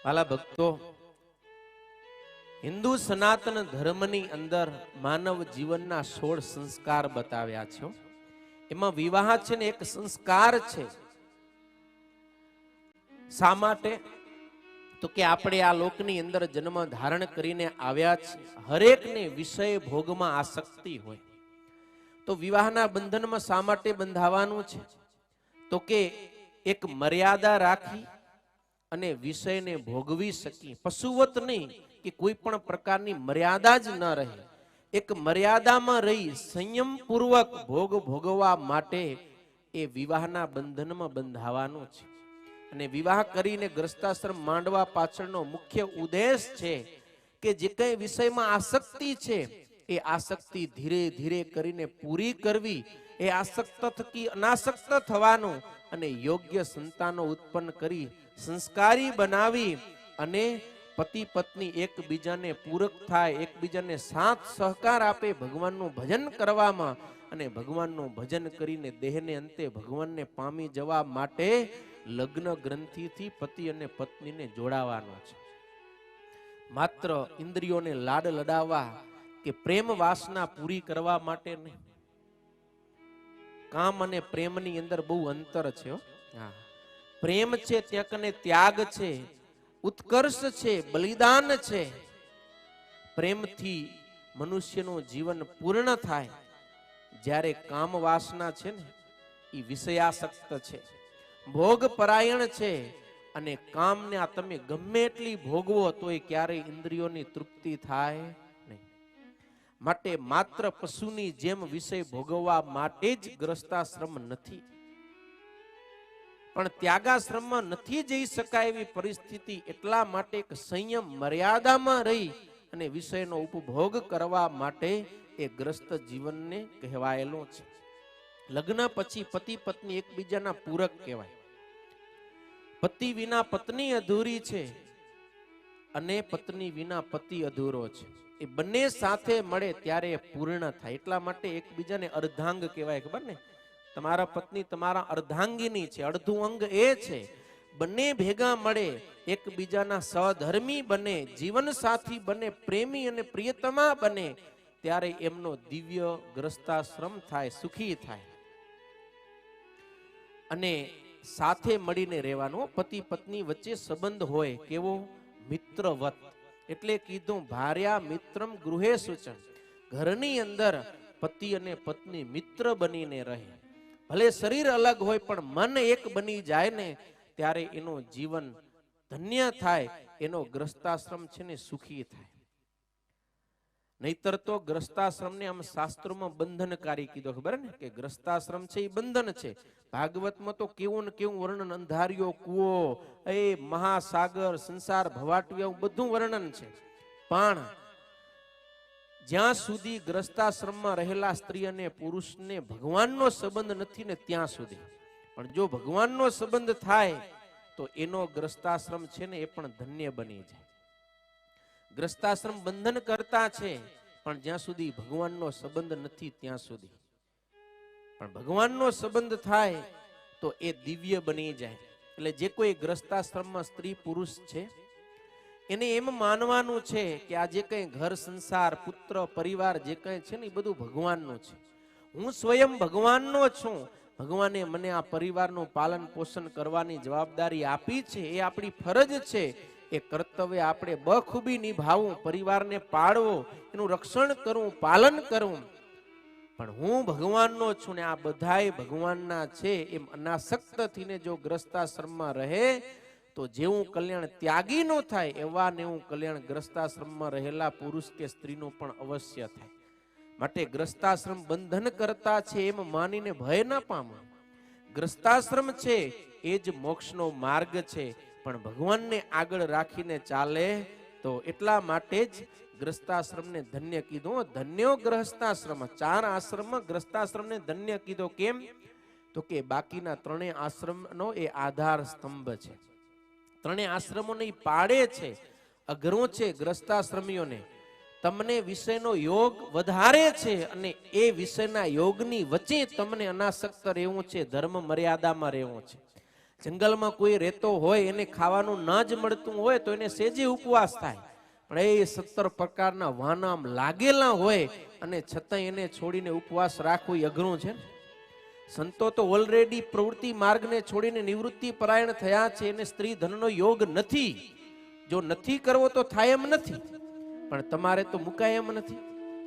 વાલા ભક્તો, હિન્દુ સનાતન ધર્મની અંદર માનવ જીવનના 16 સંસ્કાર બતાવ્યા છે. એમાં વિવાહ છે ને એક સંસ્કાર છે. શા માટે? તો કે આપણે આ લોકની અંદર જન્મ ધારણ કરીને આવ્યા છે. હરેકને વિષય ભોગમાં આસક્તિ હોય. તો વિવાહના બંધનમાં શા માટે બંધાવાનું છે? તો કે એક મર્યાદા રાખી અને વિષયને ભોગવી શકી. પશુવત નહીં કે કોઈ પણ પ્રકારની મર્યાદા જ ન રહે. એક મર્યાદામાં રહી સંયમપૂર્વક ભોગ ભોગવવા માટે એ વિવાહના બંધનમાં બંધાવાનું છે. અને વિવાહ કરીને ગ્રસ્તાશ્રમ માંડવા પાછળનો મુખ્ય ઉદ્દેશ છે કે જે કંઈ વિષયમાં આસક્તિ છે એ આસક્તિ ધીરે ધીરે કરીને પૂરી કરવી. એ આસક્ત થકી અનાસક્ત થવાનું અને યોગ્ય સંતાનો ઉત્પન્ન કરી સંસ્કારી બનાવી અને પતિ પત્ની એકબીજાને પૂરક થાય, એકબીજાને સાથ સહકાર આપે ભગવાનનું ભજન કરવામાં, અને ભગવાનનું ભજન કરીને દેહને અંતે ભગવાનને પામી જવા માટે લગ્ન ગ્રંથિથી પતિ અને પત્નીને જોડાવાનો છે. માત્ર ઇન્દ્રિયોને લાડ લડાવવા કે પ્રેમ વાસના પૂરી કરવા માટે નહીં. કામ અને પ્રેમની અંદર બહુ અંતર છે. હા, પ્રેમ છે ત્યાં કને ત્યાગ છે, ઉત્કર્ષ છે, બલિદાન છે. પ્રેમથી મનુષ્યનું જીવન પૂર્ણ થાય. જ્યારે કામ વાસના છે ને એ વિષયાસક્ત છે, ભોગ પરાયણ છે, અને કામને આ તમે ગમે એટલી ભોગવો તો એ ક્યારેય ઇન્દ્રિયોની તૃપ્તિ થાય નહીં. માટે માત્ર પશુની જેમ વિષય ભોગવવા માટે જ ગ્રસ્તાશ્રમ નથી, પણ ત્યાગાશ્રમમાં નથી જઈ શકાય એવી પરિસ્થિતિ. એટલા માટે એક સંયમ મર્યાદામાં રહી અને વિષયનો ઉપભોગ કરવા માટે એ ગ્રસ્ત જીવનને કહેવાયેલું છે. લગ્ન પછી પતિ પત્ની એકબીજાના પૂરક કહેવાય. પતિ વિના પત્ની અધૂરી છે અને પત્ની વિના પતિ અધૂરો છે. એ બંને સાથે મળે ત્યારે પૂર્ણ થાય. એટલા માટે એકબીજાને અર્ધાંગ કહેવાય. ખબર ને? તમારા પત્ની તમારા અર્ધાંગીની છે, અડધું અંગ એ છે. બંને ભેગા મળે, એકબીજાના સહધર્મી બને, જીવન સાથી બને, પ્રેમી અને પ્રિયતમા બને, ત્યારે એમનો દિવ્ય ગ્રસ્તાશ્રમ થાય, સુખી થાય. અને સાથે મળીને રહેવાનું. પતિ પત્ની વચ્ચે સંબંધ હોય કેવો? મિત્રવત. એટલે કીધું ભાર્યા મિત્રમ ગૃહે સૂચન. ઘરની અંદર પતિ અને પત્ની મિત્ર બનીને રહે. ભલે શરીર અલગ હોય પણ મન એક બની જાય ને ત્યારે એનું જીવન ધન્ય થાય, એનો ગ્રસ્તાશ્રમ છે ને સુખી થાય. નહીતર તો ગ્રસ્તાશ્રમને આમ શાસ્ત્રોમાં બંધનકારી કીધો. ખબર ને કે ગ્રસ્તાશ્રમ છે એ બંધન છે. ભાગવતમાં તો કેવું ને કેવું વર્ણન, અંધારિયો કૂવો, એ મહાસાગર, સંસાર ભવાટિયા, બધું વર્ણન છે. પણ જ્યાં સુધી ગ્રસ્તાશ્રમમાં રહેલા સ્ત્રી અને પુરુષને ભગવાનનો સંબંધ નથી ને ત્યાં સુધી. પણ જો ભગવાનનો સંબંધ થાય તો એનો ગ્રસ્તાશ્રમ છે ને એ પણ ધન્ય બની જાય. ગ્રસ્તાશ્રમ બંધન કરતા છે, પણ જ્યાં સુધી ભગવાનનો સંબંધ નથી ત્યાં સુધી. પણ ભગવાનનો સંબંધ થાય તો એ દિવ્ય બની જાય. એટલે જે કોઈ ગ્રસ્તાશ્રમમાં સ્ત્રી પુરુષ છે એને એમ માનવાનું છે કે આ જે કંઈ ઘર સંસાર પુત્ર પરિવાર જે કંઈ છે ને એ બધું ભગવાનનું છે. હું સ્વયં ભગવાનનો છું. ભગવાને મને આ પરિવારનું પાલન પોષણ કરવાની જવાબદારી આપી છે. એ આપણી ફરજ છે. એ કર્તવ્ય આપણે બખૂબી નિભાવવું, પરિવારને પાળવો, એનું રક્ષણ કરવું, પાલન કરવું. પણ હું ભગવાનનો છું ને આ બધાય ભગવાનના છે એમ અનાસક્ત થઈને જો ગ્રસ્તાશ્રમમાં રહે તો જેવું કલ્યાણ ત્યાગી નો થાય એવા ને એવું કલ્યાણ ગ્રસ્તાશ્રમમાં રહેલા પુરુષ કે સ્ત્રીનું પણ અવશ્ય થાય. માટે ગ્રસ્તાશ્રમ બંધન કરતા છે એમ માનીને ભય ન પામો. ગ્રસ્તાશ્રમ છે એ જ મોક્ષનો માર્ગ છે, પણ ભગવાનને આગળ રાખીને ચાલે તો. એટલા માટે જ ગ્રસ્તાશ્રમને ધન્ય કીધો. ધન્યો ગ્રહસ્થાશ્રમ. 4 આશ્રમમાં ગ્રસ્તાશ્રમને ધન્ય કીધો. કેમ? તો કે બાકીના 3 આશ્રમનો એ આધાર સ્તંભ છે. 3 આશ્રમોને પાડે છે. અઘરો છે ગ્રસ્તાશ્રમીઓને. તમને વિષયનો યોગ વધારે છે અને એ વિષયના યોગની વચ્ચે તમને અનાસક્ત રહેવું છે, ધર્મ મર્યાદામાં રહેવું છે. જંગલમાં કોઈ રહેતો હોય એને ખાવાનું ન જ મળતું હોય તો એને સેજે ઉપવાસ થાય, પણ એ 17 પ્રકારના વાનામ લાગેલા હોય અને છતાં એને છોડીને ઉપવાસ રાખવું એ અઘરું છે. સંતો તો ઓલરેડી પ્રવૃત્તિ માર્ગને છોડીને નિવૃત્તિ પરાયણ થયા છે, એને સ્ત્રી ધનનો યોગ નથી. જો નથી કરવો તો થાય એમ નથી, પણ તમારે તો મુકાય એમ નથી,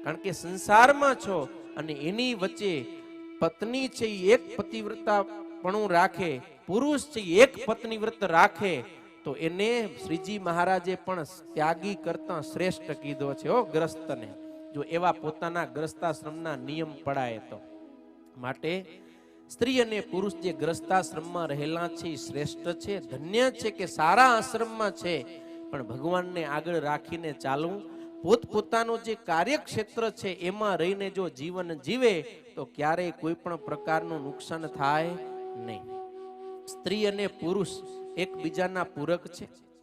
કારણ કે સંસારમાં છો અને એની વચ્ચે પત્ની છે એ એક પતિવ્રતાપણું રાખે, પુરુષ છે એક પત્ની વ્રત રાખે, તો એને શ્રીજી મહારાજે પણ ત્યાગી કરતા શ્રેષ્ઠ કીધો છે હો ગ્રસ્તને, જો એવા પોતાના ગ્રસ્તાશ્રમના નિયમ પડાય તો. માટે સ્ત્રી અને પુરુષ જે ગ્રસ્તાશ્રમમાં રહેલા છે એ શ્રેષ્ઠ છે, ધન્ય છે કે સારા આશ્રમમાં છે, પણ ભગવાનને આગળ રાખીને ચાલવું. પોતપોતાનું જે કાર્યક્ષેત્ર છે એમાં રહીને જો જીવન જીવે તો ક્યારેય કોઈ પણ પ્રકારનું નુકસાન થાય નહીં. સ્ત્રી અને પુરુષ એકબીજાના પૂરક છે.